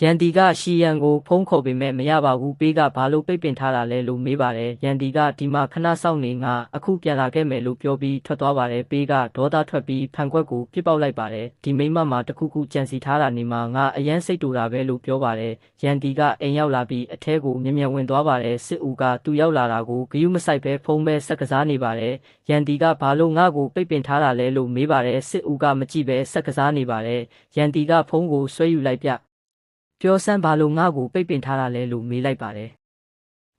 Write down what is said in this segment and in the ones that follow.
ရန်တီကရှီယန်ကိုဖုံးခေါ်ပေမဲ့မရပါဘူးပေးကဘာလို့ပိတ်ပင်ထားတာလဲလို့မေးပါတယ်ရန်တီကဒီမှာခဏစောင့်နေငါအခုပြန်လာခဲ့မယ်လို့ပြောပြီးထွက်သွားပါတယ်ပေးကဒေါသထွက်ပြီးဖန်ခွက်ကိုပြစ်ပေါက်လိုက်ပါတယ်ဒီမိမမှာတခုခုကြံစီထားတာနေမှာငါအရန်စိတ်တူတာပဲလို့ပြောပါတယ်ရန်တီကအိမ်ရောက်လာပြီးအထဲကိုမြင်မြန်ဝင်သွားပါတယ်စစ်ဦးကသူရောက်လာတာကိုဂယုမဆိုင်ပဲဖုံးပဲဆက်ကစားနေပါတယ်ရန်တီကဘာလို့ငါ့ကိုပိတ်ပင်ထားတာလဲလို့မေးပါတယ်စစ်ဦးကမကြည့်ပဲဆက်ကစားနေပါတယ်ရန်တီကဖုံးကိုဆွဲယူလိုက်ပြပြောစမ်းဘာလို့ငါ့ကိုပိတ်ပင်ထားတာလဲလို့မေးလိုက်ပါတယ်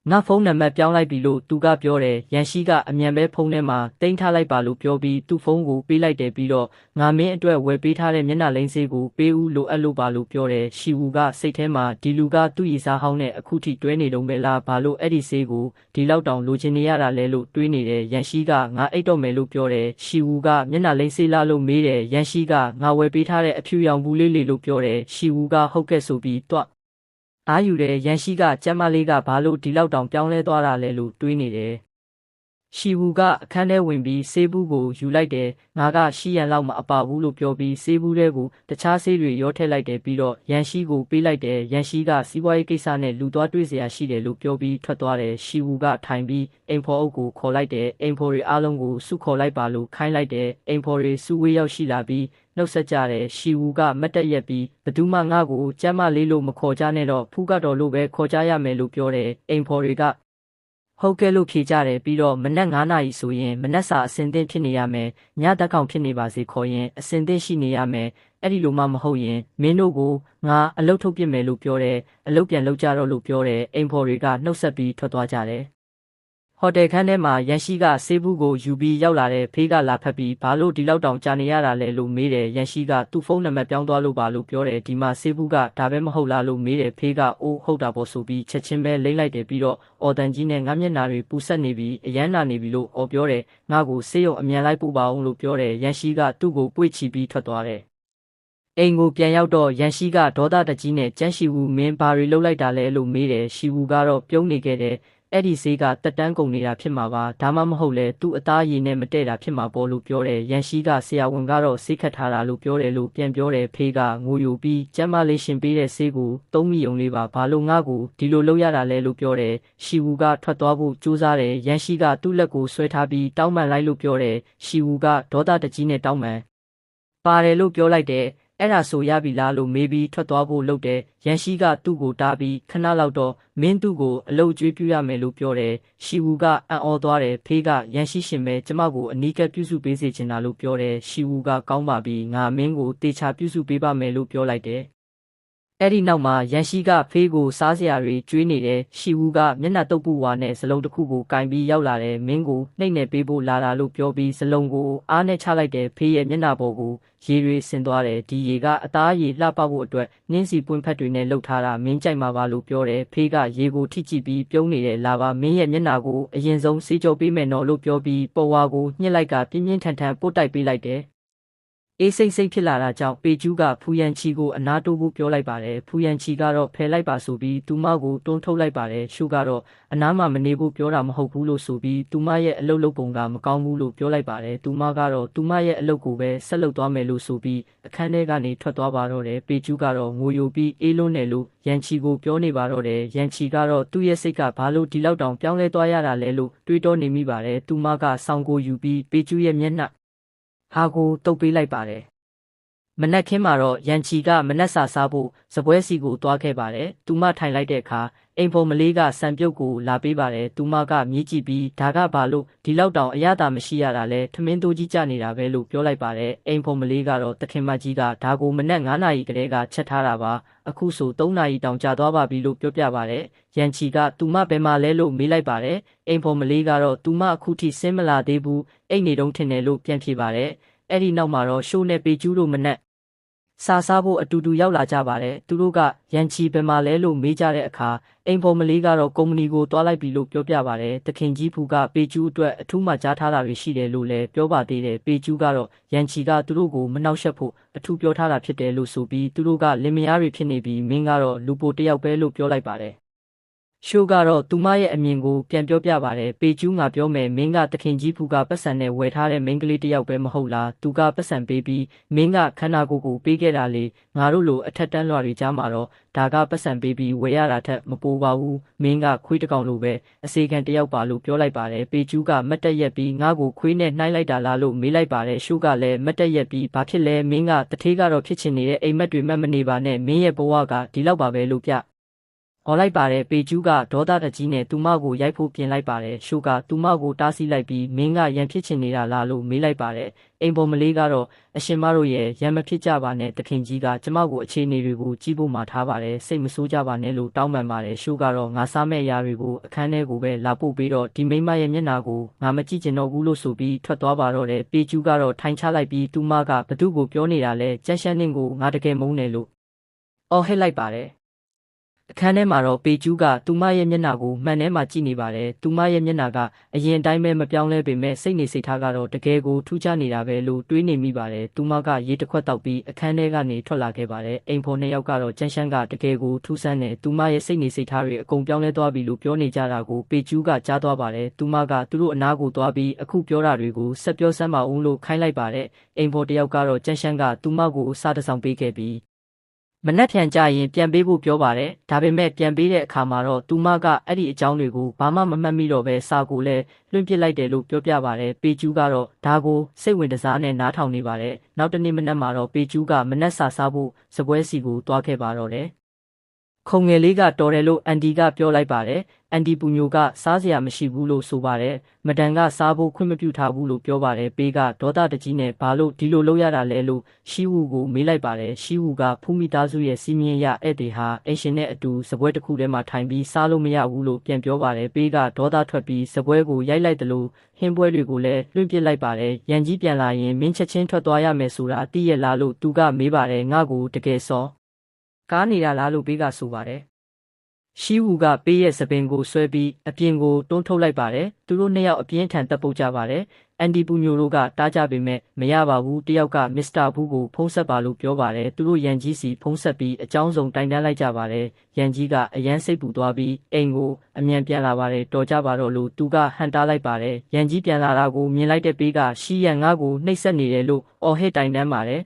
ငါဖုန်းနံပါတ်ပြောင်းလိုက်ပြီလို့သူကပြောတယ်ရန်ရှိကအမြန်ပဲဖုန်းထဲမှာတင်ထားလိုက်ပါလို့ပြောပြီးသူ့ဖုန်းကိုပေးလိုက်တယ်ပြီးတော့ငါမင်းအတွက်ဝယ်ပေးထားတဲ့မျက်နှာလိမ်းဆေးကိုပေးဦးလိုအပ်လို့ပါလို့ပြောတယ်ရှီဝူကစိတ်ထဲမှာဒီလူကသူ့ရည်စားဟောင်းနဲ့အခုထိတွဲနေတော့ပဲလားဘာလို့အဲ့ဒီဆေးကိုဒီလောက်တောင်လိုချင်နေရတာလဲလို့တွေးနေတယ်ရန်ရှိကငါအိတ်တော့မယ်လို့ပြောတယ်ရှီဝူကမျက်နှာလိမ်းဆေးလားလို့မေးတယ်ရန်ရှိကငါဝယ်ပေးထားတဲ့အဖြူရောင်ဘူးလေးလို့ပြောတယ်ရှီဝူကဟုတ်ကဲ့ဆိုပြီးတွတ်အားယူတဲ့ရန်ရှိကကျမ်းမလေးကဘာလို့ဒီလောက်တောင်ပြောင်းလဲသွားတာလဲလို့တွေးနေတယ်ရှီဝူကအခန်းထဲဝင်ပြီးဆေးဘူးကိုယူလိုက်တယ်ငါကရှီရန်လောက်မအပါဘူးလို့ပြောပြီးဆေးဘူးတွေကိုတခြားဆေးတွေရောထည့်လိုက်တယ်ပြီးတော့ရန်ရှိကိုပေးလိုက်တယ်ရန်ရှိကစီးပွားရေးကိစ္စနဲ့လူသွားတွေ့เสียရှိတယ်လို့ပြောပြီးထွက်သွားတယ်ရှီဝူကထိုင်ပြီးအိမ်ဖော်အုပ်ကိုခေါ်လိုက်တယ်အိမ်ဖော်တွေအားလုံးကိုစုခေါ်လိုက်ပါလို့ခိုင်းလိုက်တယ်အိမ်ဖော်တွေစုဝေးရောက်ရှိလာပြီးနှုတ်ဆက်ကြတယ်ရှီဝူကမတ်တက်ရက်ပြီးဘသူမှငါ့ကိုကျမ်းမလေးလို့မခေါ်ကြနဲ့တော့ဖူးကတော့လို့ပဲခေါ်ကြရမယ်လို့ပြောတယ်အိမ်ဖော်တွေကဟုတ်ကဲ့လို့ဖြေကြတယ်ပြီးတော့မနက်9 နာရီဆိုရင်မနက်စာအစင်သင့်ဖြစ်နေရမယ်ညတက်ကောင်ဖြစ်နေပါစေခေါ်ရင်အစင်သင့်ရှိနေရမယ်အဲ့ဒီလိုမှမဟုတ်ရင်မင်းတို့ကိုငါအလုတ်ထုတ်ပြစ်မယ်လို့ပြောတယ်အလုတ်ပြန်လုပ်ကြတော့လို့ပြောတယ်အိမ်ဖော်တွေကနှုတ်ဆက်ပြီးထွက်သွားကြတယ်ဟိုတယ်ခန်းထဲမှာရန်ရှိကဆေးဘူးကိုယူပြီးရောက်လာတဲ့ဖေးကလာဖက်ပြီးဘာလို့ဒီလောက်တောင်ကြာနေရတာလဲလို့မေးတယ်ရန်ရှိကသူ့ဖုန်းနံပါတ်ပြောင်းသွားလို့ပါလို့ပြောတယ်ဒီမှာဆေးဘူးကဒါပဲမဟုတ်လားလို့မေးတယ်ဖေးကအိုးဟုတ်တာပေါ့ဆိုပြီးချက်ချင်းပဲလိမ့်လိုက်တယ်ပြီးတော့အော်တန်ကြီးနဲ့ငါမျက်နှာတွေပူဆက်နေပြီးအရန်နာနေပြီလို့အော်ပြောတယ်ငါ့ကိုဆေးရုံအမြန်လိုက်ပို့ပါအောင်လို့ပြောတယ်ရန်ရှိကသူ့ကိုပွေ့ချီပြီးထွက်သွားတယ်အိမ်ကိုပြန်ရောက်တော့ရန်ရှိကဒေါသတကြီးနဲ့ကျန်းရှီဝူမင်းဘာတွေလုပ်လိုက်တာလဲလို့မေးတယ်ရှီဝူကတော့ပြုံးနေခဲ့တယ်အဲ့ဒီဆေးကတက်တန်းကုန်နေတာဖြစ်မှာပါဒါမှမဟုတ်လဲသူ့အသားရည်နဲ့မတည့်တာဖြစ်မှာပေါ့လို့ပြောတယ်ရန်ရှိကဆရာဝန်ကတော့ဆေးခတ်ထားတာလို့ပြောတယ်လို့ပြန်ပြောတယ်ဖေးကငိုယိုပြီးကျမ်းမလေးရှင်ပေးတဲ့ဆေးကိုသုံးမိုံလေးပါဘာလို့ငါ့ကိုဒီလိုလုပ်ရတာလဲလို့ပြောတယ်ရှီဝူကထွက်သွားဖို့ကြိုးစားတယ်ရန်ရှိကသူ့လက်ကိုဆွဲထားပြီးတောင်းပန်လိုက်လို့ပြောတယ်ရှီဝူကဒေါသတကြီးနဲ့တောင်းပန်ပါတယ်လို့ပြောလိုက်တယ်အဲ့ဒါဆိုရပြီလားလို့မေးပြီးထွက်သွားဖို့လုပ်တယ်ရန်ရှိကသူ့ကိုတားပြီးခဏလောက်တော့မင်းသူ့ကိုအလုပ်ကျွေးပြရမယ်လို့ပြောတယ်ရှီဝူကအံ့ဩသွားတယ်ဖေးကရန်ရှိရှင်ပဲကျမကိုအနီးကပ်ပြုစုပေးစေချင်တာလို့ပြောတယ်ရှီဝူကကောင်းပါပြီငါမင်းကိုတေချာပြုစုပေးပါမယ်လို့ပြောလိုက်တယ်အဲ့ဒီနောက်မှာရန်ရှိကဖေးကိုစားစရာတွေကျွေးနေတယ်ရှီဝူကမျက်နှာတုပ်ပူဝါနဲ့စလုံးတစ်ခုကိုကင်ပြီးရောက်လာတယ်မင်းကိုနှိမ့်နေပေးဖို့လာတာလို့ပြောပြီးစလုံးကိုအားနဲ့ချလိုက်တယ်ဖေးရဲ့မျက်နှာပေါ်ကိုရေတွေဆင်သွားတယ်ဒီရေကအသားရေလှပဖို့အတွက်နှင်းစီပွင့်ဖက်တွေနဲ့လှုပ်ထားတာမင်းကြိုက်မှာပါလို့ပြောတယ်ဖေးကရေကိုထိကြည့်ပြီးပြုံးနေတယ်လာပါမင်းရဲ့မျက်နှာကိုအရင်ဆုံးစေးကြောပေးမယ်နော်လို့ပြောပြီးပေါ်ဝါကိုညှစ်လိုက်ကပြင်းပြင်းထန်ထန်ပို့တိုက်ပေးလိုက်တယ်အေးစိတ်ဖြစ်လာတာကြောင့်ပေကျူးကဖူယန်ချီကိုအနာတိုးဖို့ပြောလိုက်ပါတယ်ဖူယန်ချီကတော့ဖယ်လိုက်ပါဆိုပြီးသူမကိုတွန်းထုတ်လိုက်ပါတယ်ရှုကတော့အနားမှာမနေဖို့ပြောတာမဟုတ်ဘူးလို့ဆိုပြီးသူမရဲ့အလုပ်လုပ်ပုံကမကောင်းဘူးလို့ပြောလိုက်ပါတယ်သူမကတော့သူမရဲ့အလုပ်ကိုပဲဆက်လုပ်သွားမယ်လို့ဆိုပြီးအခန်းထဲကနေထွက်သွားပါတော့တယ်ပေကျူးကတော့ငိုယိုပြီးအေးလွန်းတယ်လို့ရန်ချီကိုပြောနေပါတော့တယ်ရန်ချီကတော့သူ့ရဲ့စိတ်ကဘာလို့ဒီလောက်တောင်ပြောင်းလဲသွားရတာလဲလို့တွေးတောနေမိပါတယ်သူမကဆောင်းကိုယူပြီးပေကျူးရဲ့မျက်နှာဟာကိုတုပ်ပေးလိုက်ပါတယ်မနက်ခင်းမှာတော့ရန်ချီကမနက်စာစားဖို့စပွဲစီကိုသွားခဲ့ပါတယ်။သူမထိုင်လိုက်တဲ့အခါအိမ်ဖော်မလေးကစံပြုတ်ကိုလာပေးပါတယ်။သူမကမြည်ကြည့်ပြီးဒါကဘာလို့ဒီလောက်တောင်အရသာမရှိရတာလဲထမင်းတိုးကြီးကြနေတာပဲလို့ပြောလိုက်ပါတယ်။အိမ်ဖော်မလေးကတော့တခင်မကြီးကဒါကိုမနက်9 နာရီကလေးကချက်ထားတာပါ။အခုဆို3 နာရီတောင်ကြာသွားပါပြီလို့ပြောပြပါတယ်။ရန်ချီကသူမဘယ်မှာလဲလို့မေးလိုက်ပါတယ်။အိမ်ဖော်မလေးကတော့သူမအခုထိဆင်းမလာသေးဘူး။အိတ်နေတုံးထင်တယ်လို့ပြန်ဖြေပါတယ်။အဲ့ဒီနောက်မှာတော့ရှိုးနဲ့ပေကျူးတို့မနက်စားဖို့အတူတူရောက်လာကြပါတယ်သူတို့ကရန်ချီဘယ်မှာလဲလို့မေးကြတဲ့အခါအိမ်ဖော်မလေးကတော့ကုမ္ပဏီကိုတွားလိုက်ပြီလို့ပြောပြပါတယ်တခင်ကြီးဖူကပေကျူးအတွက်အထူးမှကြားထားတာတွေရှိတယ်လို့လည်းပြောပါသေးတယ်ပေကျူးကတော့ရန်ချီကသူတို့ကိုမနှောက်ယှက်ဖို့အထူးပြောထားတာဖြစ်တယ်လို့ဆိုပြီးသူတို့ကလင်မယားတွေဖြစ်နေပြီးမင်းကတော့လူပိုတယောက်ပဲလို့ပြောလိုက်ပါတယ် ရှိုးကတော့သူမရဲ့အမြင်ကိုပြန်ပြောပြပါတယ်ပေကျူးငါပြောမယ်မင်းကတခင်ကြီးဖူကပတ်စံနဲ့ဝယ်ထားတဲ့မိန်းကလေးတစ်ယောက်ပဲမဟုတ်လားသူကပတ်စံပေးပြီးမင်းကခန္ဓာကိုယ်ကိုပေးခဲ့တာလေငါတို့လိုအထက်တန်းလွှာတွေကြားမှာတော့ဒါကပတ်စံပေးပြီးဝယ်ရတာထက်မပိုပါဘူးမင်းကခွေးတစ်ကောင်လိုပဲအစေခံတစ်ယောက်ပါလို့ပြောလိုက်ပါတယ်ပေကျူးကမတ်တက်ရက်ပြီးငါ့ကိုခွေးနဲ့နှိုင်းလိုက်တာလားလို့မေးလိုက်ပါတယ်ရှိုးကလည်းမတ်တက်ရက်ပြီးဘာဖြစ်လဲမင်းကတထေးကတော့ဖြစ်ချင်နေတဲ့အိမ်မက်တွေမှတ်မနေပါနဲ့မင်းရဲ့ဘဝကဒီလောက်ပါပဲလို့ပြအော်လိုက်ပါတယ်ပေကျူးကဒေါသတကြီးနဲ့သူမကိုရိုက်ဖို့ပြင်လိုက်ပါတယ်ရှိုးကသူမကိုတားဆီးလိုက်ပြီးမင်းကရန်ဖြစ်ချင်နေတာလားလို့မေးလိုက်ပါတယ်အိမ်ပေါ်မလေးကတော့အရှင်မတို့ရဲ့ရန်မဖြစ်ကြပါနဲ့တခင်ကြီးကကျမကိုအခြေအနေတွေကိုကြည့်ဖို့မှာထားပါတယ်စိတ်မဆိုးကြပါနဲ့လို့တောင်းပန်ပါတယ်ရှိုးကတော့ငါစားမဲ့အရာတွေကိုအခန်းထဲကိုပဲလာပို့ပြီးတော့ဒီမိမရဲ့မျက်နှာကိုငါမကြည့်ချင်တော့ဘူးလို့ဆိုပြီးထွက်သွားပါတော့တယ်ပေကျူးကတော့ထိုင်ချလိုက်ပြီးသူမကဘသူ့ကိုပြောနေတာလဲကြက်ရှမ်းနှင်းကိုငါတကယ်မုန်းတယ်လို့အော်ဟစ်လိုက်ပါတယ်အခန်းထဲမှာတော့ပေကျူးကသူမရဲ့မျက်နှာကိုမှန်ထဲမှာကြည့်နေပါတယ်သူမရဲ့မျက်နှာကအရင်အတိုင်းပဲမပြောင်းလဲပေမဲ့စိတ်နေစိတ်ထားကတော့တကယ်ကိုထူးခြားနေတာပဲလို့တွေးနေမိပါတယ်သူမကရေတစ်ခွက်တောက်ပြီးအခန်းထဲကနေထွက်လာခဲ့ပါတယ်အိမ်ဖော်နှစ်ယောက်ကတော့ကြမ်းရှမ်းကတကယ်ကိုထူးဆန်းတယ်သူမရဲ့စိတ်နေစိတ်ထားတွေအကုန်ပြောင်းလဲသွားပြီလို့ပြောနေကြတာကိုပေကျူးကကြားသွားပါတယ်သူမကသူတို့အနားကိုသွားပြီးအခုပြောတာတွေကိုဆက်ပြောစမ်းပါဦးလို့ခိုင်းလိုက်ပါတယ်အိမ်ဖော်တစ်ယောက်ကတော့ကြမ်းရှမ်းကသူမကိုစားတစ်ဆောင်ပေးခဲ့ပြီးမနှက်ဖြန်ကြရင်ပြန်ပေးဖို့ပြောပါတယ်ဒါပေမဲ့ပြန်ပေးတဲ့အခါမှာတော့သူမကအဲ့ဒီအကြောင်းတွေကိုဘာမှမမှတ်မိတော့ပဲစာကိုလည်းလွှင့်ပစ်လိုက်တယ်လို့ပြောပြပါတယ်ပေကျူးကတော့ဒါကိုစိတ်ဝင်တစားနဲ့နားထောင်နေပါတယ်နောက်တနေ့မနက်မှာတော့ပေကျူးကမနှက်စာစားဖို့စပွဲစီကိုတွားခဲ့ပါတော့တယ်ခုံငယ်လေးကတော်တယ်လို့အန်ဒီကပြောလိုက်ပါတယ်အန်ဒီပူညိုကစားစရာမရှိဘူးလို့ဆိုပါတယ်မဒန်ကစားဖို့ခွင့်မပြုထားဘူးလို့ပြောပါတယ်ပေးကဒေါသတကြီးနဲ့ဘာလို့ဒီလိုလုပ်ရတာလဲလို့ရှီဝူကိုမေးလိုက်ပါတယ်ရှီဝူကဖူးမိသားစုရဲ့စီမင်းရဧည့်သည်ဟာအင်ရှင်နဲ့အတူစပွဲတစ်ခုထဲမှာထိုင်ပြီးစားလို့မရဘူးလို့ပြန်ပြောပါတယ်ပေးကဒေါသထွက်ပြီးစပွဲကိုရိုက်လိုက်တယ်လို့ဟင်းပွဲတွေကိုလည်းလွှင့်ပစ်လိုက်ပါတယ်ရန်ကြီးပြန်လာရင်မင်းချက်ချင်းထွက်သွားရမယ်ဆိုတာသိရလားလို့သူကမေးပါတယ်ငါ့ကိုတကယ်စောကားနေတာလားလို့ပေးကဆိုပါတယ်ရှီဝူကပေးရဲ့စပင်ကိုဆွဲပြီးအပြင်ကိုတွန်းထုတ်လိုက်ပါတယ်သူတို့နှစ်ယောက်အပြင်းထန်တပ်ပုတ်ကြပါတယ်အန်ဒီပူညိုတို့ကတားကြပေမဲ့မရပါဘူးတယောက်ကမစ္စတာဘူးကိုဖုံးဆက်ပါလို့ပြောပါတယ်သူတို့ရန်ကြီးစီဖုံးဆက်ပြီးအကြောင်းစုံတိုင်တန်းလိုက်ကြပါတယ်ရန်ကြီးကအရန်စိတ်ပူသွားပြီးအိမ်ကိုအမြန်ပြန်လာပါတယ်တော်ကြပါတော့လို့သူကဟန်တားလိုက်ပါတယ်ရန်ကြီးပြန်လာတာကိုမြင်လိုက်တဲ့ပေးကရှီရန်ငါကိုနှိပ်စက်နေတယ်လို့အော်ဟစ်တိုင်တန်းပါတယ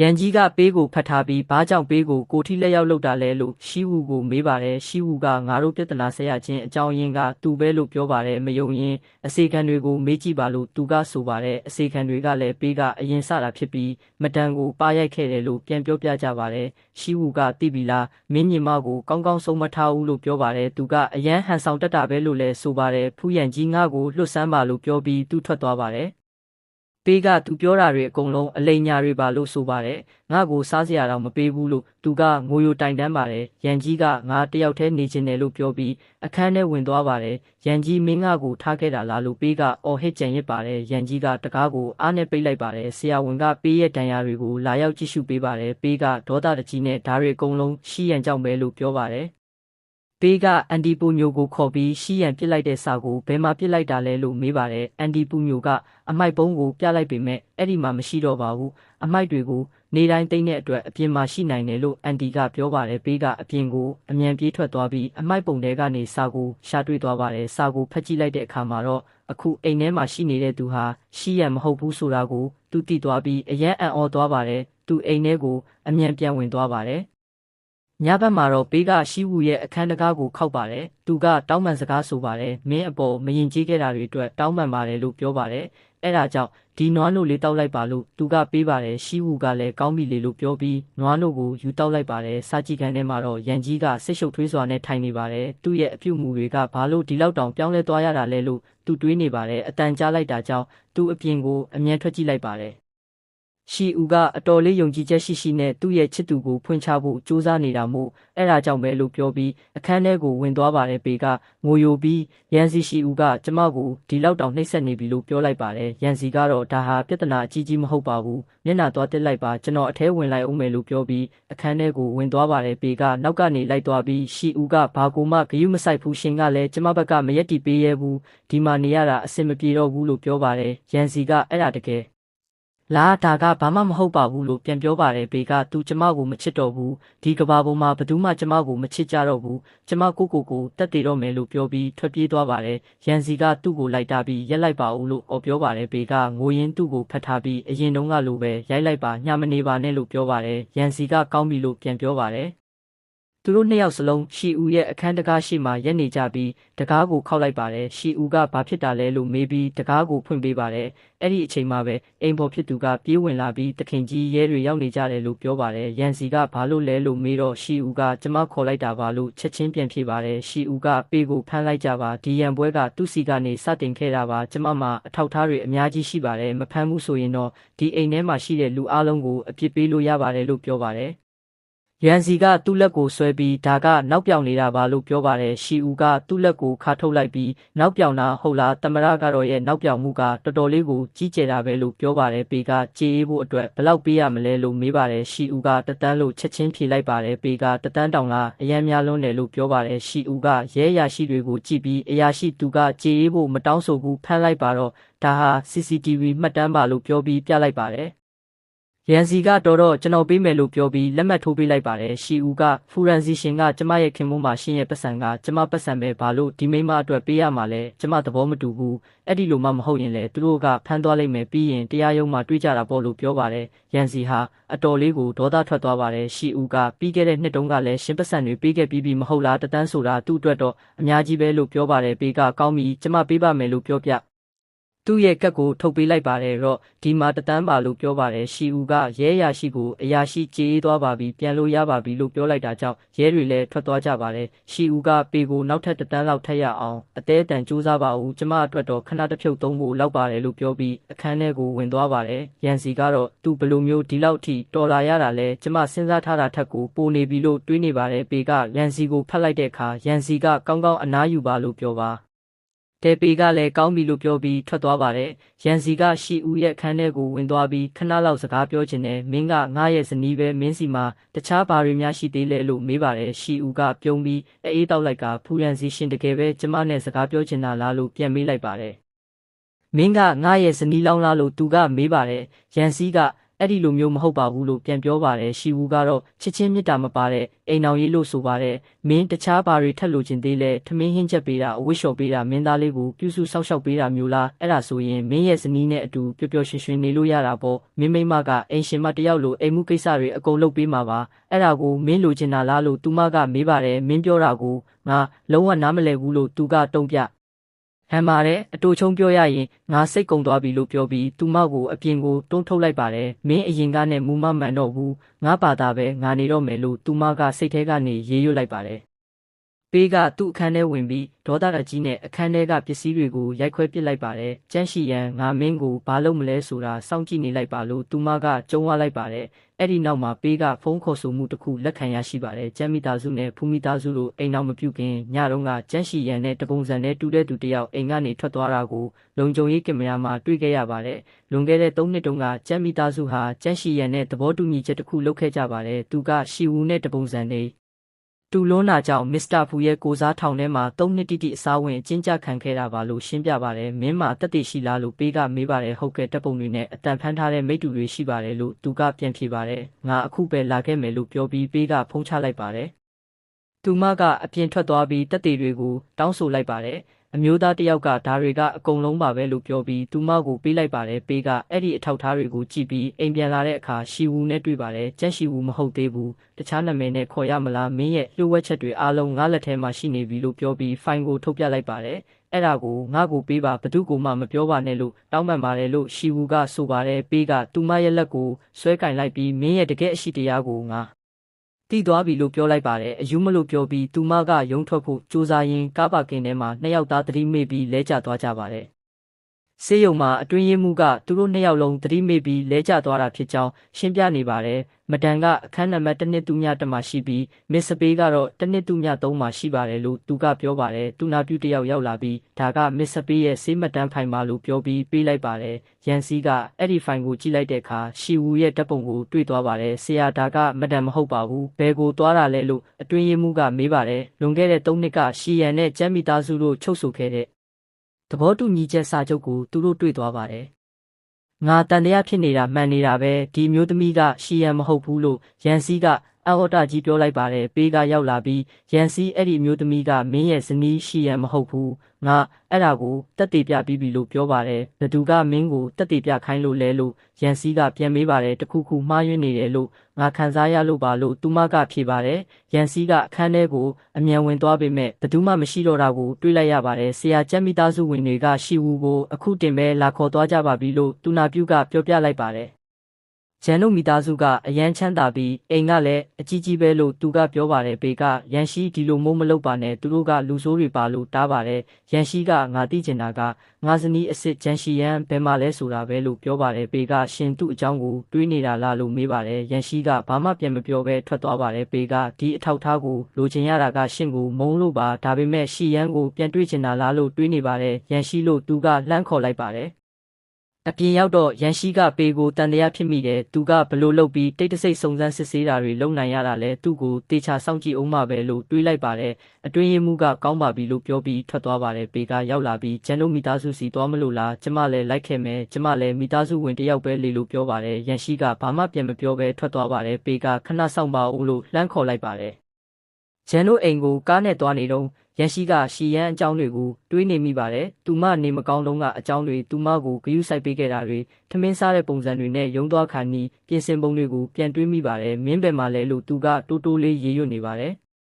်ရန်ကြီးကပေးကိုဖတ်ထားပြီးဘာကြောင့်ပေးကိုထိလက်ရောက်လောက်တာလဲလို့ရှီဝူကိုမေးပါတယ်ရှီဝူကငါတို့ပြဿနာဆက်ရခြင်းအကြောင်းရင်းကသူပဲလို့ပြောပါတယ်မယုံရင်အစေခံတွေကိုမေးကြည့်ပါလို့သူကဆိုပါတယ်အစေခံတွေကလည်းပေးကအရင်စတာဖြစ်ပြီးမတန်ကိုပါရိုက်ခဲ့တယ်လို့ပြန်ပြောပြကြပါတယ်ရှီဝူကသိပြီလားမင်းညီမကိုကောင်းကောင်းဆုံးမထားဘူးလို့ပြောပါတယ်သူကအရန်ဟန်ဆောင်တက်တာပဲလို့လည်းဆိုပါတယ်ဖူးရန်ကြီးငါကိုလွတ်ဆန်းပါလို့ပြောပြီးသူထွက်သွားပါတယ်ပေးကသူပြောတာတွေအကုန်လုံးအလိမ်ညာတွေပါလို့ဆိုပါတယ်ငါ့ကိုစားစရာတော့မပေးဘူးလို့သူကငိုယိုတိုင်တန်းပါတယ်ရန်ကြီးကငါတယောက်တည်းနေချင်တယ်လို့ပြောပြီးအခန်းထဲဝင်သွားပါတယ်ရန်ကြီးမင်းငါကိုထားခဲ့တာလားလို့ပေးကအော်ဟစ်ကြံရစ်ပါတယ်ရန်ကြီးကတကားကိုအားနဲ့ပိတ်လိုက်ပါတယ်ဆရာဝန်ကပေးရဲ့ဒဏ်ရာတွေကိုလာရောက်ကြည့်ရှုပေးပါတယ်ပေးကဒေါသတကြီးနဲ့ဓာတ်တွေအကုန်လုံးရှီရန်ကြောင့်ပဲလို့ပြောပါတယ်ပေးကအန်ဒီပူညိုကိုခေါ်ပြီးရှီရန်ပစ်လိုက်တဲ့စာကိုဘယ်မှာပစ်လိုက်တာလဲလို့မေးပါတယ်အန်ဒီပူညိုကအမိုက်ပုံးကိုပြလိုက်ပေမဲ့အဲ့ဒီမှာမရှိတော့ပါဘူးအမိုက်တွေကိုနေတိုင်းသိမ့်တဲ့အတွက်အပြင်မှာရှိနိုင်တယ်လို့အန်ဒီကပြောပါတယ်ပေးကအပြင်ကိုအမြန်ပြေးထွက်သွားပြီးအမိုက်ပုံထဲကနေစာကိုရှာတွေ့သွားပါတယ်စာကိုဖတ်ကြည့်လိုက်တဲ့အခါမှာတော့အခုအိမ်ထဲမှာရှိနေတဲ့သူဟာရှီရန်မဟုတ်ဘူးဆိုတာကိုသူသိသွားပြီးအယံအံ့ဩသွားပါတယ်သူအိမ်ထဲကိုအမြန်ပြန်ဝင်သွားပါတယ်ညဘက်မှာတော့ပေးကရှီဝူရဲ့အခန်းတကားကိုခောက်ပါတယ်သူကတောင်းပန်စကားဆိုပါတယ်မင်းအပေါ်မရင်ကြီးခဲ့တာတွေအတွက်တောင်းပန်ပါတယ်လို့ပြောပါတယ်အဲ့ဒါကြောင့်ဒီနွားနို့လေးတောက်လိုက်ပါလို့သူကပေးပါတယ်ရှီဝူကလည်းကောင်းပြီလေလို့ပြောပြီးနွားနို့ကိုယူတောက်လိုက်ပါတယ်စာကြည့်ခန်းထဲမှာတော့ရန်ကြီးကစိတ်ရှုပ်ထွေးစွာနဲ့ထိုင်နေပါတယ်သူ့ရဲ့အပြုတ်မှုတွေကဘာလို့ဒီလောက်တောင်ပြောင်းလဲသွားရတာလဲလို့သူတွေးနေပါတယ်အတန်ကြားလိုက်တာကြောင့်သူ့အပြင်ကိုအမြန်ထွက်ကြည့်လိုက်ပါတယ်ရှီဦးကအတော်လေးယုံကြည်ချက်ရှိနဲ့သူ့ရဲ့ချစ်သူကိုဖွင့်ချဖို့ကြိုးစားနေတာမို့အဲ့ဒါကြောင့်ပဲလို့ပြောပြီးအခန်းထဲကိုဝင်သွားပါတယ်ပေကငိုယိုပြီးရန်စီရှီဦးကကျမကိုဒီလောက်တောင်နှိပ်စက်နေပြီလို့ပြောလိုက်ပါတယ်ရန်စီကတော့ဒါဟာပြဿနာအကြီးကြီးမဟုတ်ပါဘူးမျက်နှာသွားတက်လိုက်ပါကျွန်တော်အထဲဝင်လိုက်အောင်မယ်လို့ပြောပြီးအခန်းထဲကိုဝင်သွားပါတယ်ပေကနောက်ကနေလိုက်သွားပြီးရှီဦးကဘာကိုမှဂရုမစိုက်ဘူးရှင်ကလည်းကျမဘက်ကမရက်တီပေးရဲဘူးဒီမှာနေရတာအဆင်မပြေတော့ဘူးလို့ပြောပါတယ်ရန်စီကအဲ့ဒါတကယ် လာဒါကဘာမှမဟုတ်ပါဘူးလို့ပြန်ပြောပါတယ်ဘေကသူကျမကိုမချစ်တော့ဘူးဒီကဘာပေါ်မှာဘယ်သူမှကျမကိုမချစ်ကြတော့ဘူးကျမကိုတက်တည်တော့မယ်လို့ပြောပြီးထွက်ပြေးသွားပါတယ်ရန်စီကသူ့ကိုလိုက်တာပြီးရက်လိုက်ပါဦးလို့ပြောပါတယ်ဘေကငိုရင်းသူ့ကိုဖတ်ထားပြီးအရင်တုန်းကလိုပဲရိုက်လိုက်ပါညမနေပါနဲ့လို့ပြောပါတယ်ရန်စီကကောင်းပြီလို့ပြန်ပြောပါတယ်သူတို့နှစ်ယောက်စလုံးရှီဦးရဲ့အခန်းတကားရှိမှရက်နေကြပြီးတကားကိုခောက်လိုက်ပါတယ်ရှီဦးကဘာဖြစ်တာလဲလို့မေးပြီးတကားကိုဖွင့်ပေးပါတယ်အဲ့ဒီအချိန်မှာပဲအိမ်ပေါ်ဖြစ်သူကပြေးဝင်လာပြီးတခင်ကြီးရဲတွေရောက်နေကြတယ်လို့ပြောပါတယ်ရန်စီကဘာလို့လဲလို့မေးတော့ရှီဦးကကျမခေါ်လိုက်တာပါလို့ချက်ချင်းပြန်ဖြေပါတယ်ရှီဦးကပေးကိုဖမ်းလိုက်ကြပါဒီရန်ပွဲကသူ့စီကနေစတင်ခဲ့တာပါကျမမှာအထောက်ထားတွေအများကြီးရှိပါတယ်မဖမ်းဘူးဆိုရင်တော့ဒီအိမ်ထဲမှာရှိတဲ့လူအလုံးကိုအပြစ်ပေးလို့ရပါတယ်လို့ပြောပါတယ်ရန်စီကသူ့လက်ကိုဆွဲပြီးဒါကနောက်ပြောင်နေတာပါလို့ပြောပါတယ်ရှီဦးကသူ့လက်ကိုခါထုတ်လိုက်ပြီးနောက်ပြောင်တာဟုတ်လားသမရကတော့ရဲ့နောက်ပြောင်မှုကတော်တော်လေးကိုကြီးကျယ်တာပဲလို့ပြောပါတယ်ပေကကြေးအေးဖို့အတွက်ဘယ်လောက်ပေးရမလဲလို့မေးပါတယ်ရှီဦးကတတန်းလို့ချက်ချင်းဖြေလိုက်ပါတယ်ပေကတတန်းတောင်လားအရန်များလွန်းတယ်လို့ပြောပါတယ်ရှီဦးကရဲအရာရှိတွေကိုကြည့်ပြီးအရာရှိသူကကြေးအေးဖို့မတောင်းဆိုဘူးဖမ်းလိုက်ပါတော့ဒါဟာ CCTV မှတ်တမ်းပါလို့ပြောပြီးပြလိုက်ပါတယ်ရန်စီကတော့ကျွန်တော်ပေးမယ်လို့ပြောပြီးလက်မှတ်ထိုးပေးလိုက်ပါတယ်ရှီဦးကဖူရန်စီရှင်ကကျမရဲ့ခင်မုန်းမှာရှင်ရဲ့ပတ်စံကကျမပတ်စံပဲဘာလို့ဒီမိမအတွက်ပေးရမှာလဲကျမသဘောမတူဘူးအဲ့ဒီလိုမှမဟုတ်ရင်လေသူတို့ကဖမ်းသွားလိုက်မယ်ပြီးရင်တရားရုံးမှာတွေးကြတာပေါ့လို့ပြောပါတယ်ရန်စီဟာအတော်လေးကိုဒေါသထွက်သွားပါတယ်ရှီဦးကပြီးခဲ့တဲ့နှစ်တုန်းကလည်းရှင်ပတ်စံတွေပေးခဲ့ပြီးမဟုတ်လားတတန်းဆိုတာသူ့အတွက်တော့အများကြီးပဲလို့ပြောပါတယ်ပေးကကောင်းပြီကျမပေးပါမယ်လို့ပြောပြသူ့ရဲ့ကက်ကိုထုတ်ပေးလိုက်ပါတယ်တော့ဒီမှာတတန်းပါလို့ပြောပါတယ်ရှီဦးကရဲအရာရှိကိုအရာရှိကြေးသွားပါပြီပြန်လို့ရပါပြီလို့ပြောလိုက်တာကြောင့်ရဲတွေလည်းထွက်သွားကြပါတယ်ရှီဦးကပေကိုနောက်ထပ်တတန်းလောက်ထက်ရအောင်အသေးအတန်စူးစမ်းပါဦးကျမအတွက်တော့ခဏတစ်ဖြုတ်သုံးဖို့လောက်ပါတယ်လို့ပြောပြီးအခန်းထဲကိုဝင်သွားပါတယ်ရန်စီကတော့သူဘလိုမျိုးဒီလောက်ထိတော်လာရတာလဲကျမစဉ်းစားထားတာထက်ကိုပိုနေပြီလို့တွေးနေပါတယ်ပေကရန်စီကိုဖတ်လိုက်တဲ့အခါရန်စီကကောင်းကောင်းအနားယူပါလို့ပြောပါတဲပေကလည်းကောင်းပြီလို့ပြောပြီးထွက်သွားပါတယ်။ရန်စီကရှီဦးရဲ့အခန်းထဲကိုဝင်သွားပြီးခဏလောက်စကားပြောချင်တယ်။မင်းကငါရဲ့ဇနီးပဲမင်းစီမှာတခြားဘာတွေများရှိသေးလဲလို့မေးပါတယ်။ရှီဦးကပြုံးပြီးအေးတောက်လိုက်ကဖူရန်စီရှင်တကယ်ပဲကျမနဲ့စကားပြောချင်တာလားလို့ပြန်မေးလိုက်ပါတယ်။မင်းကငါရဲ့ဇနီးလောင်းလားလို့သူကမေးပါတယ်။ရန်စီကအဲ့ဒီလိုမျိုးမဟုတ်ပါဘူးလို့ပြန်ပြောပါတယ်ရှီဝူကတော့ချစ်ချင်းမြတ်တာမပါတဲ့အိမ်အောင်ရေးလို့ဆိုပါတယ်မင်းတခြားဘာတွေထက်လို့ချင်းသေးလဲထမင်းဟင်းချက်ပေးတာအဝတ်လျှော်ပေးတာမင်းသားလေးကိုပြုစုဆောက်ရှောက်ပေးတာမျိုးလားအဲ့ဒါဆိုရင်မင်းရဲ့ဇနီးနဲ့အတူပျော်ပျော်ရွှင်ရွှင်နေလို့ရတာပေါ့မင်းမိမကအိမ်ရှင်မတယောက်လိုအိမ်မှုကိစ္စတွေအကုန်လုပ်ပေးမှာပါအဲ့ဒါကိုမင်းလိုချင်တာလားလို့သူမကမေးပါတယ်မင်းပြောတာကိုငါလုံးဝနားမလည်ဘူးလို့သူကတုံ့ပြဟန်ပါတယ်အတူချုံပြောရရင်ငါစိတ်ကုံသွားပြီလို့ပြောပြီးသူမကိုအပြင်ကိုတွန်းထုတ်လိုက်ပါတယ်မင်းအရင်ကနဲ့မူမမှန်တော့ဘူးငါပါတာပဲငါနေတော့မယ်လို့သူမကစိတ်ထဲကနေရေးရွတ်လိုက်ပါတယ်ပေးကသူ့အခန်းထဲဝင်ပြီးဒေါသတကြီးနဲ့အခန်းထဲကပစ္စည်းတွေကိုရိုက်ခွဲပစ်လိုက်ပါတယ်။ကျန်းရှိရန်ငါမင်းကိုဘာလုပ်မလဲဆိုတာစောင့်ကြည့်နေလိုက်ပါလို့သူမကကြုံဝလိုက်ပါတယ်။အဲ့ဒီနောက်မှာပေးကဖုန်းခေါ်ဆိုမှုတစ်ခုလက်ခံရရှိပါတယ်။ကျန်းမိသားစုနဲ့ဖူမိသားစုတို့အိမ်နောက်မပြုတ်ခင်ညတုန်းကကျန်းရှိရန်နဲ့တပုံစံနဲ့တူတဲ့သူတယောက်အိမ်ကနေထွက်သွားတာကိုလုံခြုံရေးကင်မရာမှာတွေ့ခဲ့ရပါတယ်။လွန်ခဲ့တဲ့3နှစ်တုန်းကကျန်းမိသားစုဟာကျန်းရှိရန်နဲ့သဘောတူညီချက်တစ်ခုလုပ်ခဲ့ကြပါတယ်။သူကရှီဝူနဲ့တပုံစံနဲ့တူလွန်းနာကြောင့်မစ္စတာဖူရဲ့ကိုစားထောင်ထဲမှာ3နှစ်တိတိအစားဝင်အကျဉ်းချခံခဲ့တာပါလို့ရှင်းပြပါတယ်မင်းမှာတက်တည်ရှိလားလို့ပေးကမေးပါတယ်ဟုတ်ကဲ့တပ်ပုံတွေနဲ့အတန်ဖမ်းထားတဲ့မိတ္တူတွေရှိပါတယ်လို့သူကပြန်ဖြေပါတယ်ငါအခုပဲလာခဲ့မယ်လို့ပြောပြီးပေးကဖုန်းချလိုက်ပါတယ်သူမကအပြင်ထွက်သွားပြီးတက်တည်တွေကိုတောင်းဆိုလိုက်ပါတယ်အမျိုးသားတယောက်ကဒါတွေကအကုန်လုံးပါပဲလို့ပြောပြီးသူမကိုပေးလိုက်ပါတယ်ပေးကအဲ့ဒီအထောက်ထားတွေကိုကြည့်ပြီးအိမ်ပြန်လာတဲ့အခါရှီဝူနဲ့တွေ့ပါတယ်ကျန်းရှီဝူမဟုတ်သေးဘူးတခြားနာမည်နဲ့ခေါ်ရမလားမင်းရဲ့လျှို့ဝှက်ချက်တွေအားလုံးငါလက်ထဲမှာရှိနေပြီလို့ပြောပြီးဖိုင်ကိုထုတ်ပြလိုက်ပါတယ်အဲ့ဒါကိုငါ့ကိုပေးပါဘသူကိုမှမပြောပါနဲ့လို့တောင်းပန်ပါတယ်လို့ရှီဝူကဆိုပါတယ်ပေးကသူမရဲ့လက်ကိုဆွဲကင်လိုက်ပြီးမင်းရဲ့တကယ်အရှိတရားကိုငါတီးသွားပြီလို့ပြောလိုက်ပါတယ်အယူမလို့ပြောပြီးသူမကရုံထွက်ဖို့စူးစမ်းရင်းကားပါကင်ထဲမှာနှစ်ယောက်သားသတိမေ့ပြီးလဲကျသွားကြပါတယ်ဆေးရုံမှာအတွင်းရေးမှူးကသူတို့နှစ်ယောက်လုံးသတိမေ့ပြီးလဲကျသွားတာဖြစ်ကြောင်းရှင်းပြနေပါတယ်မဒန်ကအခန်းနံပါတ်1နှစ်သူမြတက်မှာရှိပြီးမစ္စပေးကတော့1နှစ်သူမြ3မှာရှိပါတယ်လို့သူကပြောပါတယ်သူနာပြုတယောက်ရောက်လာပြီးဒါကမစ္စပေးရဲ့ဆေးမဒန်ဖိုင်ပါလို့ပြောပြီးပေးလိုက်ပါတယ်ရန်စီကအဲ့ဒီဖိုင်ကိုကြည့်လိုက်တဲ့အခါရှီဝူရဲ့ဓာတ်ပုံကိုတွေ့သွားပါတယ်ဆရာဒါကမဒန်မဟုတ်ပါဘူးဘယ်ကိုသွားတာလဲလို့အတွင်းရေးမှူးကမေးပါတယ်လွန်ခဲ့တဲ့3နှစ်ကရှီယန်နဲ့ကျမ်းမိသားစုတို့ချုပ်ဆိုခဲ့တဲ့သဘောတူညီချက်စာချုပ်ကိုသူတို့တွေ့သွားပါတယ် ငါတန်တရားဖြစ်နေတာမှန်နေတာပဲဒီမျိုးသမီးကရှီယန်မဟုတ်ဘူးလို့ရန်စီကအအော်တာကြီးပြောလိုက်ပါတယ်ပေးကရောက်လာပြီးရန်စီအဲ့ဒီမျိုးသမီးကမင်းရဲ့ဇနီးရှီယန်မဟုတ်ဘူးငါအဲ့ဒါကိုတက်တေပြပြီးပြီလို့ပြောပါတယ်ဘသူကမင်းကိုတက်တေပြခိုင်းလို့လဲလို့ရန်စီကပြန်မေးပါတယ်တခုခုမှားယွင်းနေတယ်လို့ငါခံစားရလို့ပါလို့သူမကဖြေပါတယ်ရန်စီကအခန်းထဲကိုအမြန်ဝင်သွားပေမဲ့ဘသူမှမရှိတော့တာကိုတွေးလိုက်ရပါတယ်ဆရာကျက်မိသားစုဝင်တွေကရှီဝူကိုအခုတင်ပဲလာခေါ်သွားကြပါပြီလို့တူနာပြူကပြောပြလိုက်ပါတယ်ဂျန်တို့မိသားစုကအရန်ချမ်းသာပြီးအိမ်ကလည်းအကြီးကြီးပဲလို့သူကပြောပါတယ်ပေကရန်ရှိဒီလိုမိုးမလုပ်ပါနဲ့သူတို့ကလူဆိုးတွေပါလို့တားပါတယ်ရန်ရှိကငါသိချင်တာကငါဇနီးအစ်စ်ဂျန်ရှိယန်ဘယ်မှာလဲဆိုတာပဲလို့ပြောပါတယ်ပေကရှင်သူ့အကြောင်းကိုတွေးနေတာလားလို့မေးပါတယ်ရန်ရှိကဘာမှပြန်မပြောဘဲထွက်သွားပါတယ်ပေကဒီအထောက်ထားကိုလိုချင်ရတာကရှင်ကိုမုန်းလို့ပါဒါပေမဲ့ရှီယန်ကိုပြန်တွေးချင်တာလားလို့တွေးနေပါတယ်ရန်ရှိလို့သူကလှမ်းခေါ်လိုက်ပါတယ်အပြင်ရောက်တော့ရန်ရှိကပေကိုတန်တရားဖြစ်မိတယ်သူကဘလို့လုပ်ပြီးတိတ်တဆိတ်စုံစမ်းစစ်ဆေးတာတွေလုပ်နိုင်ရတာလဲသူ့ကိုတေချာစောင့်ကြည့်အောင်မှပဲလို့တွေးလိုက်ပါတယ်အတွင်းရေးမှူးကကောင်းပါပြီလို့ပြောပြီးထွက်သွားပါတယ်ပေကရောက်လာပြီးဂျန်တို့မိသားစုစီသွားမလို့လားကျမလည်းလိုက်ခဲ့မယ်ကျမလည်းမိသားစုဝင်တယောက်ပဲလေလို့ပြောပါတယ်ရန်ရှိကဘာမှပြန်မပြောဘဲထွက်သွားပါတယ်ပေကခဏဆောင်ပါဦးလို့လှမ်းခေါ်လိုက်ပါတယ်ဂျန်တို့အိမ်ကိုကားနဲ့သွားနေတော့ရန်ရှိကရှီယန်အကြောင်းတွေကိုတွေးနေမိပါတယ်။သူမနေမကောင်းတော့ကအကြောင်းတွေသူမကိုဂရုစိုက်ပေးခဲ့တာတွေထမင်းစားတဲ့ပုံစံတွေနဲ့ရုံသွားခါနီးပြင်ဆင်ပုံတွေကိုပြန်တွေးမိပါတယ်။မင်းဘယ်မှာလဲလို့သူကတိုးတိုးလေးရေရွတ်နေပါတယ်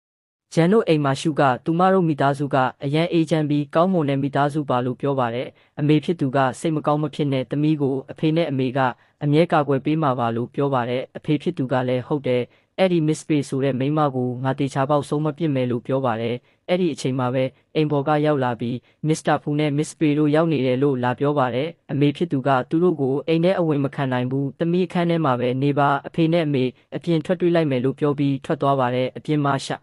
။ဂျန်တို့အိမ်မှာရှုကသူမတို့မိသားစုကအရန်အေဂျင့်ပြီးကောင်းမွန်တဲ့မိသားစုပါလို့ပြောပါတယ်။အမေဖြစ်သူကစိတ်မကောင်းမဖြစ်တဲ့သမီးကိုအဖေနဲ့အမေကအမြဲကာကွယ်ပေးမှာပါလို့ပြောပါတယ်။အဖေဖြစ်သူကလည်းဟုတ်တယ်အဲ့ဒီ Miss Pay ဆိုတဲ့မိန်းမကိုငါတေချာပေါက်ဆုံးမပြစ်မယ်လို့ပြောပါတယ်။အဲ့ဒီအချိန်မှာပဲအိမ်ပေါ်ကရောက်လာပြီး Mr. Fu နဲ့ Miss Pay တို့ရောက်နေတယ်လို့လာပြောပါတယ်။အမေဖြစ်သူကသူတို့ကိုအိမ်ထဲအဝင်မခံနိုင်ဘူး။သမီးအခန်းထဲမှာပဲနေပါအဖေနဲ့အမေအပြင်ထွက်တွေးလိုက်မယ်လို့ပြောပြီးထွက်သွားပါတယ်။အပြင်မှာရှာ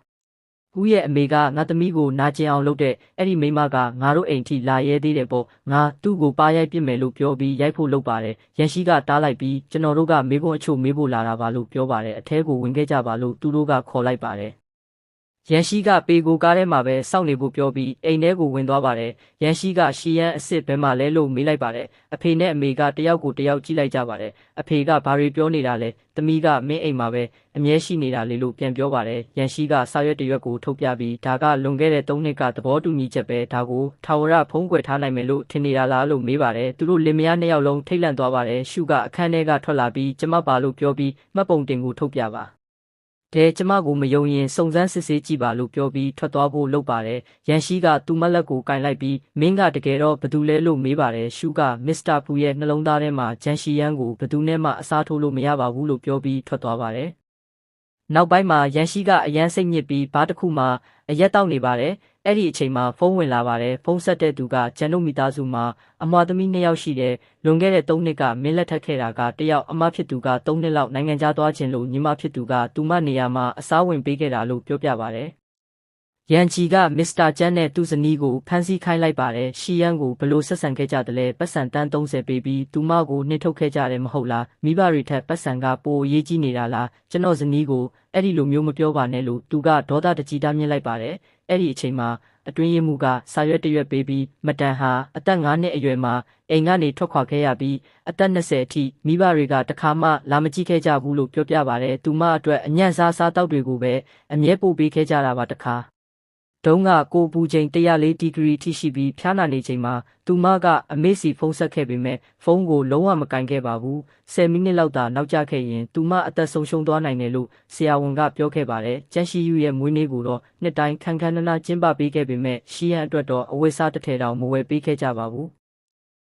ဦးရဲ့အမေကငါသမီးကိုနာကျင်အောင်လုပ်တဲ့အဲ့ဒီမိန်းမကငါတို့အိမ်ထိလာရဲသေးတယ်ပေါ့ငါသူ့ကိုပါရိုက်ပြစ်မယ်လို့ပြောပြီးရိုက်ဖို့လုပ်ပါတယ်ရန်ရှိကတားလိုက်ပြီးကျွန်တော်တို့ကမေးခွန်းအချို့မေးဖို့လာတာပါလို့ပြောပါတယ်အထဲကိုဝင်ခဲ့ကြပါလို့သူတို့ကခေါ်လိုက်ပါတယ်ရန်ရှိကပေကိုကားထဲမှာပဲစောင့်နေဖို့ပြောပြီးအိမ်ထဲကိုဝင်သွားပါတယ်ရန်ရှိကရှီယန်အစ်စ်ဘယ်မှာလဲလို့မေးလိုက်ပါတယ်အဖေနဲ့အမေကတယောက်ကိုတယောက်ကြည့်လိုက်ကြပါတယ်အဖေကဘာတွေပြောနေတာလဲသမီးကမင်းအိမ်မှာပဲအမြဲရှိနေတာလေလို့ပြန်ပြောပါတယ်ရန်ရှိကစာရွက်တရွက်ကိုထုတ်ပြပြီးဒါကလွန်ခဲ့တဲ့3နှစ်ကသဘောတူညီချက်ပဲဒါကိုထာဝရဖုံးကွယ်ထားနိုင်မယ်လို့ထင်နေတာလားလို့မေးပါတယ်သူတို့လင်မယား2ယောက်လုံးထိတ်လန့်သွားပါတယ်ရှုကအခန်းထဲကထွက်လာပြီးကျမပါလို့ပြောပြီးမှတ်ပုံတင်ကိုထုတ်ပြပါကျမကိုမယုံရင်စုံစမ်းစစ်ဆေးကြည့်ပါလို့ပြောပြီးထွက်သွားဖို့လုပ်ပါတယ်။ရန်ရှိကသူ့မလက်ကိုကင်လိုက်ပြီးမင်းကတကယ်တော့ဘသူလဲလို့မေးပါတယ်။ရှုကမစ္စတာဖူရဲ့နှလုံးသားထဲမှာဂျန်ရှီယန်ကိုဘသူနဲ့မှအစားထိုးလို့မရပါဘူးလို့ပြောပြီးထွက်သွားပါတယ်။နောက်ပိုင်းမှာရန်ရှိကအရန်စိတ်ညစ်ပြီးဘာတစ်ခုမှအရက်တောက်နေပါတယ်။အဲ့ဒီအချိန်မှာဖုန်းဝင်လာပါတယ်။ဖုန်းဆက်တဲ့သူကဂျန်တို့မိသားစုမှာအမွာသမီး2ယောက်ရှိတယ်။လွန်ခဲ့တဲ့3နှစ်ကမင်းလက်ထပ်ခဲ့တာကတယောက်အမဖြစ်သူက3နှစ်လောက်နိုင်ငံခြားသွားခြင်းလို့ညီမဖြစ်သူကသူမနေရာမှာအစားဝင်ပေးခဲ့တာလို့ပြောပြပါတယ်။ရန်ချီကမစ္စတာကျန်းနဲ့သူ့ဇနီးကိုဖမ်းဆီးခိုင်းလိုက်ပါတယ်။ရှီယန်ကိုဘလို့ဆက်ဆံခဲ့ကြတယ်လဲပတ်စံတန်း30ပေးပြီးသူမကိုနှင်ထုတ်ခဲ့ကြတယ်မဟုတ်လားမိဘတွေထက်ပတ်စံကပိုအရေးကြီးနေတာလားကျွန်တော်ဇနီးကိုအဲ့ဒီလိုမျိုးမပြောပါနဲ့လို့သူကဒေါသတကြီးတားမြစ်လိုက်ပါတယ်။အဲ့ဒီအချိန်မှာအတွင်းရေးမှူးကစာရွက်တရွက်ပေးပြီးမတန်ဟာအသက်9နှစ်အရွယ်မှာအိမ်ကနေထွက်ခွာခဲ့ရပြီးအသက်20အထိမိဘတွေကတခါမှလာမကြည့်ခဲ့ကြဘူးလို့ပြောပြပါတယ်။သူမအတွက်အညံ့စားစားတောက်တွေကိုပဲအမြဲပို့ပေးခဲ့ကြတာပါတခါဒုံးကကိုပူချိန်104ဒီဂရီထိရှိပြီးဖျားနာနေချိန်မှာသူမကအမေစီဖုန်းဆက်ခဲ့ပေမဲ့ဖုန်းကိုလုံးဝမကင်ခဲ့ပါဘူး10မိနစ်လောက်သာနောက်ကျခဲ့ရင်သူမအသက်ဆုံးရှုံးသွားနိုင်တယ်လို့ဆရာဝန်ကပြောခဲ့ပါတယ်ကျန်ရှိယူရဲ့မွေးနေ့ကိုတော့နှစ်တိုင်းခန်းခန်းနာနာကျင်းပပေးခဲ့ပေမဲ့ရှီယန်အတွက်တော့အဝတ်စားတစ်ထည်တောင်မဝယ်ပေးခဲ့ကြပါဘူး